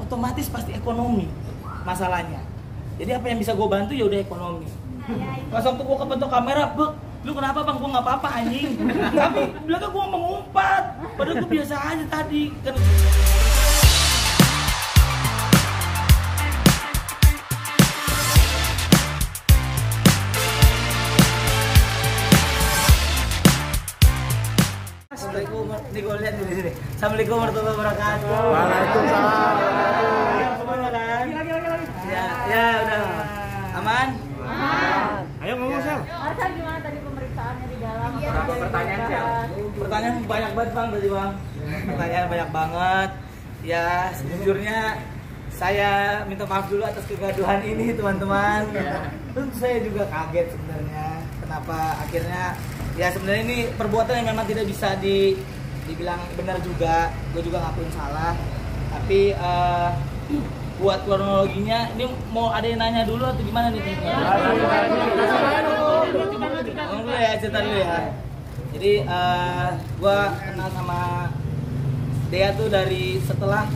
otomatis pasti ekonomi masalahnya. Jadi apa yang bisa gue bantu ya udah ekonomi. Pas waktu gue kepentok kamera, lu kenapa bang? Gue nggak apa-apa anjing. Tapi belakang gue mengumpat, padahal gue biasa aja tadi kan. Assalamualaikum, gue lihat di sini. Assalamualaikum warahmatullahi wabarakatuh. Waalaikumsalam. Semuanya kan? Ya udah. Aman? Ayo ngomong Sel. Arsa gimana tadi pemeriksaannya di dalam? Pertanyaan banyak banget bang tadi bang. Pertanyaan banyak banget. Ya sejujurnya saya minta maaf dulu atas kegaduhan ini teman-teman. Tentu saya juga kaget sebenarnya. Kenapa akhirnya ya sebenarnya ini perbuatan yang memang tidak bisa dibilang benar juga. Gue juga ngakuin salah. Tapi buat kronologinya ini mau ada yang nanya dulu atau gimana nih? Dulu ya, cerita dulu ya. Jadi gue kenal sama Dea tuh dari setelah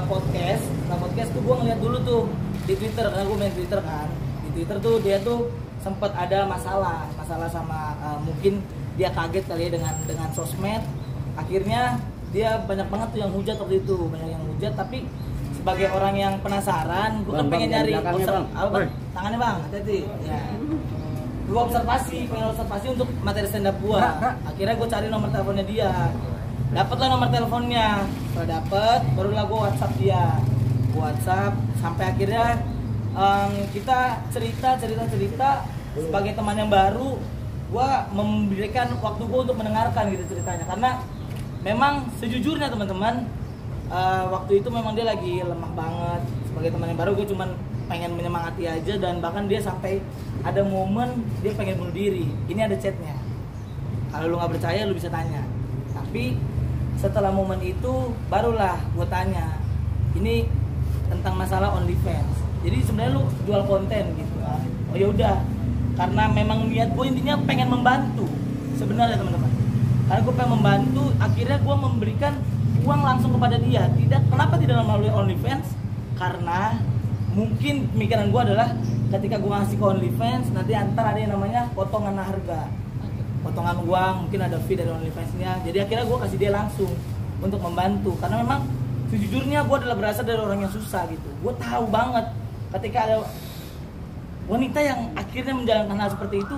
podcast. Setelah podcast tuh gue ngeliat dulu tuh di Twitter, karena gue main Twitter kan. Di Twitter tuh dia tuh sempat ada masalah sama mungkin dia kaget kali ya dengan sosmed. Akhirnya dia banyak banget tuh yang hujat waktu itu, banyak yang hujat. Tapi sebagai orang yang penasaran, gue kan pengen nyari tangannya bang, hati-hati. Ya. Gue pengen observasi untuk materi stand up gue. Akhirnya gue cari nomor teleponnya dia. Dapatlah nomor teleponnya. Setelah dapet, barulah gue WhatsApp dia. WhatsApp sampai akhirnya kita cerita. Sebagai teman yang baru, gue memberikan waktu gue untuk mendengarkan gitu ceritanya. Karena memang sejujurnya teman-teman, waktu itu memang dia lagi lemah banget. Sebagai teman yang baru, gue cuman pengen menyemangati aja. Dan bahkan dia sampai ada momen dia pengen bunuh diri. Ini ada chatnya. Kalau lu nggak percaya lu bisa tanya. Tapi setelah momen itu barulah gue tanya, ini tentang masalah OnlyFans. Jadi sebenarnya lu jual konten gitu kan? Oh ya udah, karena memang niat gue intinya pengen membantu sebenarnya teman-teman. Karena gue pengen membantu, akhirnya gue memberikan uang langsung kepada dia. Kenapa tidak melalui OnlyFans? Karena mungkin pemikiran gue adalah ketika gue ngasih ke OnlyFans, nanti antar ada yang namanya potongan harga, potongan uang, mungkin ada fee dari OnlyFans-nya. Jadi akhirnya gue kasih dia langsung untuk membantu. Karena memang sejujurnya gue adalah berasal dari orang yang susah gitu. Gue tahu banget ketika ada wanita yang akhirnya menjalankan hal seperti itu,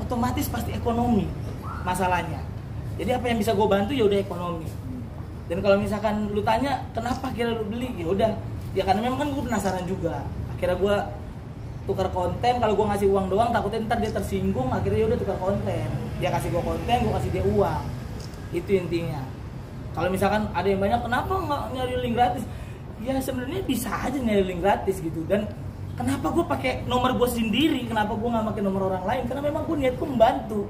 otomatis pasti ekonomi masalahnya. Jadi apa yang bisa gue bantu ya udah ekonomi. Dan kalau misalkan lu tanya kenapa akhirnya lu beli, ya udah ya karena memang kan gue penasaran juga. Akhirnya gue tukar konten. Kalau gue ngasih uang doang takutnya ntar dia tersinggung. Akhirnya ya udah tukar konten. Dia kasih gue konten, gue kasih dia uang. Itu intinya. Kalau misalkan ada yang banyak, kenapa nggak nyari link gratis? Ya sebenarnya bisa aja nyari link gratis gitu. Dan kenapa gue pakai nomor gue sendiri? Kenapa gue nggak pakai nomor orang lain? Karena memang gue niatku membantu.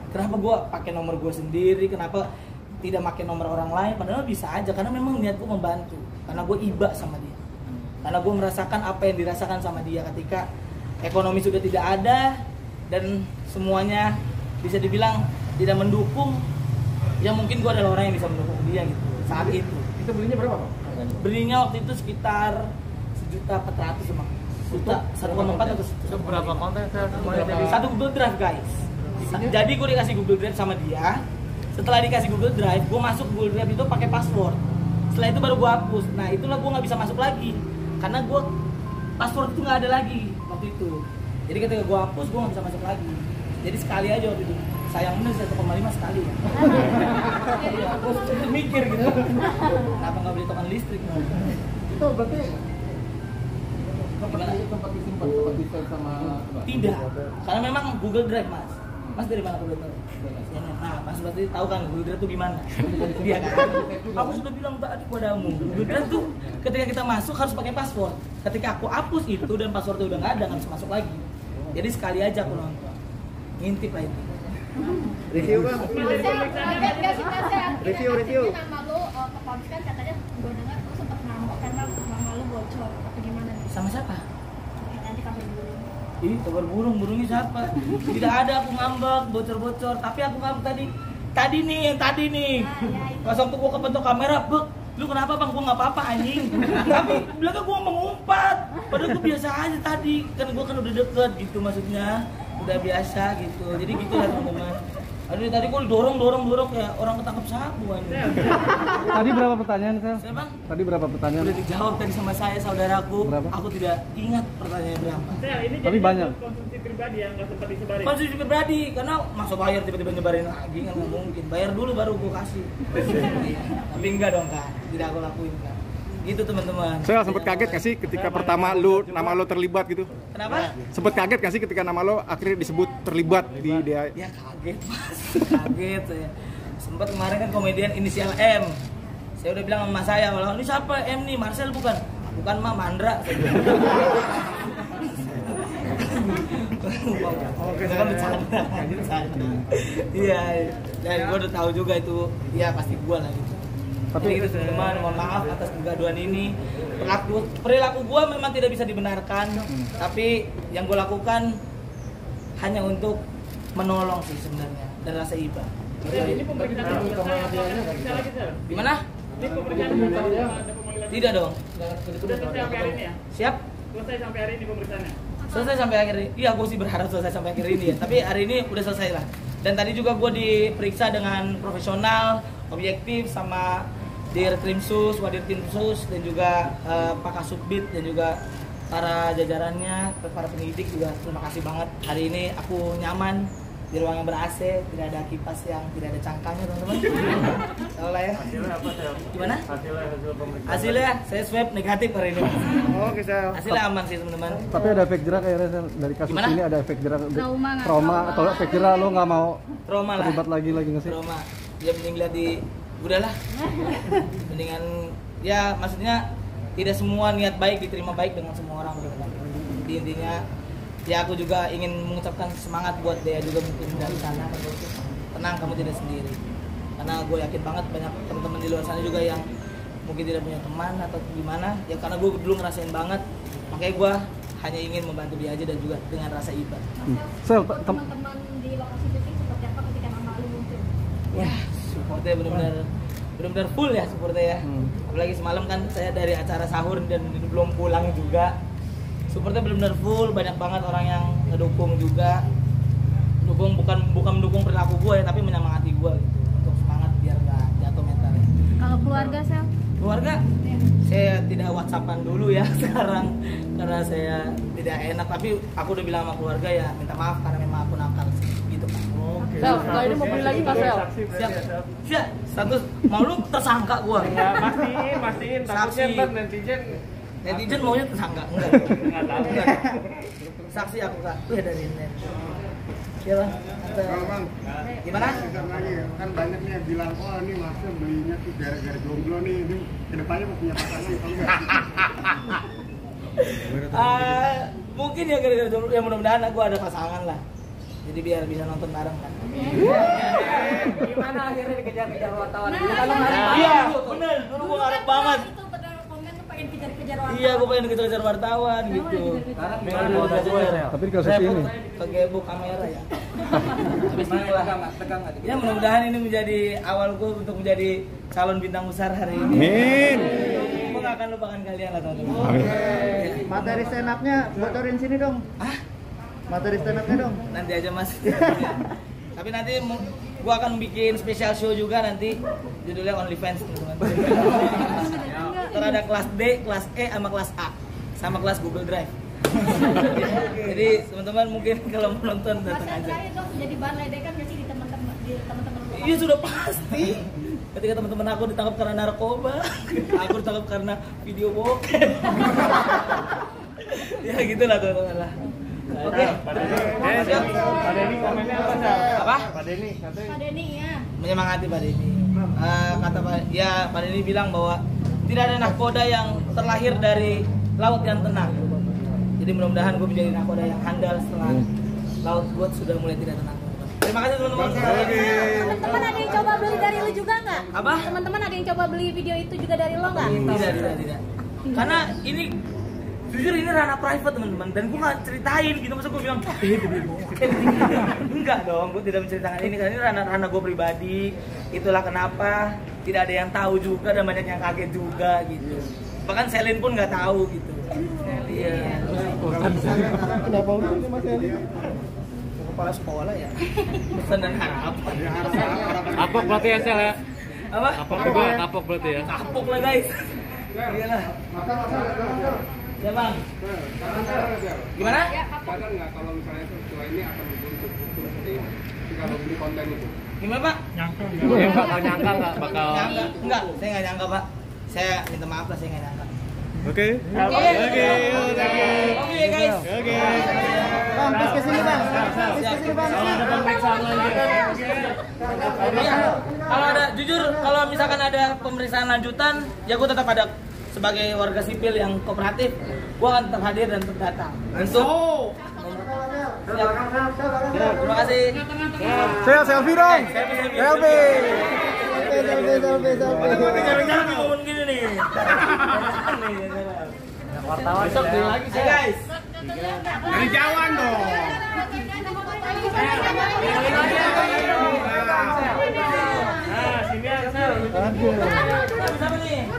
Kenapa gue pakai nomor gue sendiri? Kenapa tidak pakai nomor orang lain? Padahal bisa aja, karena memang niatku membantu. Karena gue iba sama dia. Karena gue merasakan apa yang dirasakan sama dia ketika ekonomi sudah tidak ada dan semuanya bisa dibilang tidak mendukung. Ya mungkin gue adalah orang yang bisa mendukung dia gitu saat itu. Itu belinya berapa Pak? Belinya waktu itu sekitar 1.400.000 emang. 1,4 atau Berapa konten satu Google Drive guys. Jadi gue dikasih Google Drive sama dia. Setelah dikasih Google Drive, gue masuk Google Drive itu pakai password. Setelah itu baru gue hapus. Nah itulah gue nggak bisa masuk lagi karena gue password itu nggak ada lagi waktu itu. Jadi ketika gue hapus, gue nggak bisa masuk lagi. Jadi sekali aja waktu itu. Sayang bener 1,5 sekali ya. Iya, gue sempet mikir gitu. Kenapa nggak beli token listrik? Itu berarti tempat disimpan, tempat di-save sama Tidak, karena memang Google Drive mas. Mas dari mana Google Drive? Nah, mas berarti tahu kan Google Drive itu gimana? Iya kan? Aku sudah bilang tadi padamu, Google Drive tuh ketika kita masuk harus pakai password. Ketika aku hapus itu dan passwordnya udah nggak ada, nggak bisa masuk lagi. Jadi sekali aja aku nonton, ngintip lah itu. review Bang. Review. Review. Nama lu ke konten katanya gue dengar lu sempat ngambek karena nama lu bocor. Apa gimana? Sama siapa? Nanti kabar dulu. Ih, kabar burungnya siapa? Tidak ada aku ngambek, bocor-bocor. Tapi aku ngambek tadi nih. Nah, ya, itu. Pas waktu gua kepentok kamera, lu kenapa bang? Gua nggak apa-apa anjing. Tapi belakang gua mengumpat. Padahal gua biasa aja tadi. Kan gua kan udah deket gitu maksudnya. Udah biasa gitu. Jadi gitu lah teman-teman. Aduh tadi gua dorong kayak orang ketangkep sapu anjing. Tadi berapa pertanyaan, Sel? Saya bang, Tadi berapa pertanyaan? udah dijawab tadi sama saya saudaraku. Berapa? Aku tidak ingat pertanyaannya berapa. Ini Tapi jadi banyak. konsumsi pribadi yang nggak sempat disebarin. Konsumsi pribadi, karena masa bayar tiba-tiba nyebarin lagi kan nggak mungkin. Bayar dulu baru gua kasih. Iya. Tapi enggak dong kak, tidak aku lakuin kak. Gitu teman-teman. Saya sempat kaget gak sih ketika pertama nama lo terlibat gitu? Kenapa? Sempat kaget gak sih ketika nama lo akhirnya disebut terlibat di dia? Ya kaget mas, kaget saya. Sempat kemarin kan komedian inisial M. Saya udah bilang sama saya, walau ini siapa M nih? Marcel bukan? Bukan mah Mandra. Oke, kan bercanda. Iya, dan gue udah tahu juga itu. Iya pasti gue lah gitu. Tapi gitu teman-teman, mohon maaf atas kegaduhan ini. Perilaku gue memang tidak bisa dibenarkan, tapi yang gue lakukan hanya untuk menolong sih sebenarnya dan rasa iba. Ini pemeriksaan yang selesai lagi, Sel? Gimana? Ini pemeriksaan yang ada pemanggilan. Tidak dong. Sudah selesai sampai hari ini ya? Siap? Selesai sampai hari ini pemeriksaannya? Selesai sampai akhir ini. Iya, gue sih berharap selesai sampai akhir ini ya. Tapi hari ini udah selesai lah. Dan tadi juga gue diperiksa dengan profesional, objektif sama Dir Krimsus, Wadir Krimsus dan juga Pak Kasubdit dan juga para jajarannya, para penyidik juga terima kasih banget. Hari ini aku nyaman di ruang yang ber-AC, tidak ada kipas yang tidak ada cangkangnya teman-teman. Salah ya. Hasilnya apa, Sel? Gimana? Hasil pemeriksaan. Hasilnya saya swab negatif hari ini. Oke, Sel. Hasilnya aman sih teman-teman. Tapi ada efek jerak ya, Sel? Dari kasus Gimana? ini ada efek jerak, Trauma nggak? trauma atau efek jerak lo nggak mau Trauma lah. terlibat lagi nggak sih? Trauma. Dia mending lihat di udahlah. Mendingan ya maksudnya tidak semua niat baik diterima baik dengan semua orang gitu kan. Jadi intinya ya aku juga ingin mengucapkan semangat buat dia juga mungkin dari sana. Tenang, kamu tidak sendiri. Karena gue yakin banget banyak teman-teman di luar sana juga yang mungkin tidak punya teman atau gimana. Ya karena gue dulu ngerasain banget. Makanya gue hanya ingin membantu dia aja dan juga dengan rasa iba. Sel, Teman-teman di lokasi syuting seperti apa ketika nama lu muncul? Ya, supportnya benar-benar full ya supportnya ya. Apalagi semalam kan saya dari acara sahur dan belum pulang juga. Supportnya benar-benar full, banyak banget orang yang ngedukung juga. Bukan mendukung perilaku gue ya, tapi menyemangati gue gitu untuk semangat biar nggak jatuh mental. Kalau keluarga, Sel? Keluarga, saya tidak WhatsAppan dulu ya sekarang karena saya tidak enak. Tapi aku udah bilang sama keluarga ya minta maaf karena memang aku nakal gitu kan. Sel, setelah ini mau beli lagi nggak, Sel? Siap, siap. Status mau lu tersangka gue. Ya, mastiin. Takutnya Saksi. ntar Netizen maunya tersangka enggak? Nggak tahu. Enggak. Saksi aku kak. Tuh dari net. Iya bang. Bang, Gimana? sebentar lagi ya. Kan banyak nih yang bilang, oh ini Marcel belinya tuh gara-gara jomblo nih. Ini kedepannya mau punya pasangan atau enggak? Mungkin ya gara-gara jomblo. Ya mudah-mudahan aku ada pasangan lah. Jadi biar bisa nonton bareng kan. Gimana akhirnya dikejar-kejar wartawan? Iya, bener. Dulu gua ngarep banget. Itu benar komen tuh pengen kejar-kejar orang. Iya, gua pengen kejar-kejar wartawan gitu. tapi di kasus ini Kegebuk kamera ya. Habis itu lah. Ya mudah-mudahan ini menjadi awal gua untuk menjadi calon bintang besar hari ini. Amin. Gua gak akan lupakan kalian lah teman-teman. Amin. materi stand up-nya bocorin sini dong. Hah? Materi stand up-nya dong. Nanti aja mas. Tapi nanti gua akan bikin special show juga nanti judulnya OnlyFans teman-teman. Ntar ada kelas D, kelas E sama kelas A sama kelas Google Drive. Jadi teman-teman mungkin kalau mau nonton datang Masa aja. terakhir dong jadi bahan ledekan nggak sih di teman-teman lu? Iya sudah pasti. Ketika teman-teman aku ditangkap karena narkoba, aku ditangkap karena video bokep. Ya gitulah teman-teman lah. Oke. Siap. Pak Denny komennya apa, Sel? Apa? Pak Denny katanya. Pak Denny ya. Menyemangati Pak Denny. Kata Pak Denny bilang bahwa tidak ada nakoda yang terlahir dari laut yang tenang. Jadi mudah-mudahan gue menjadi nakoda yang handal setelah laut gue sudah mulai tidak tenang. Terima kasih teman-teman. Teman-teman ada yang coba beli dari lu juga nggak? Apa? Teman-teman ada yang coba beli video itu juga dari lo nggak? Tidak. Karena ini Jujur ini ranah private teman-teman, dan gue nggak ceritain gitu, masa gue bilang enggak dong, gue tidak menceritakan ini karena ini ranah gue pribadi. Itulah kenapa tidak ada yang tahu juga dan banyak yang kaget juga gitu. Bahkan Selin pun nggak tahu gitu. Iya. Kenapa udah Mas Eli? Kepala sekolah ya. Pesan dan harapan. Kapok berarti ya Sel ya? Apa? Kapok berarti ya? Kapok lah guys. Iyalah. Ya bang. Gimana? Ya, apa? Sadar nggak kalau misalnya sesuai ini akan membentuk hukum seperti ini kalau beli konten itu? Gimana pak? Ya bakal nyangka nggak bakal. Nyangka? Enggak, saya nggak nyangka pak. Saya minta maaf lah, saya nggak nyangka. Oke. Oke guys. Oke. Bang, please ke sini bang. Please ke sini bang. Iya, kalau ada jujur, kalau misalkan ada pemeriksaan lanjutan, ya gue tetap ada sebagai warga sipil yang kooperatif, gue akan tetap hadir dan tetap datang. Untuk terima kasih. Selfie dong. Selfie. Jangan ngomong gini nih. Wartawan Besok beli lagi sih guys. Dari jauhan dong. Nah, sini ya Sel. Siapa nih?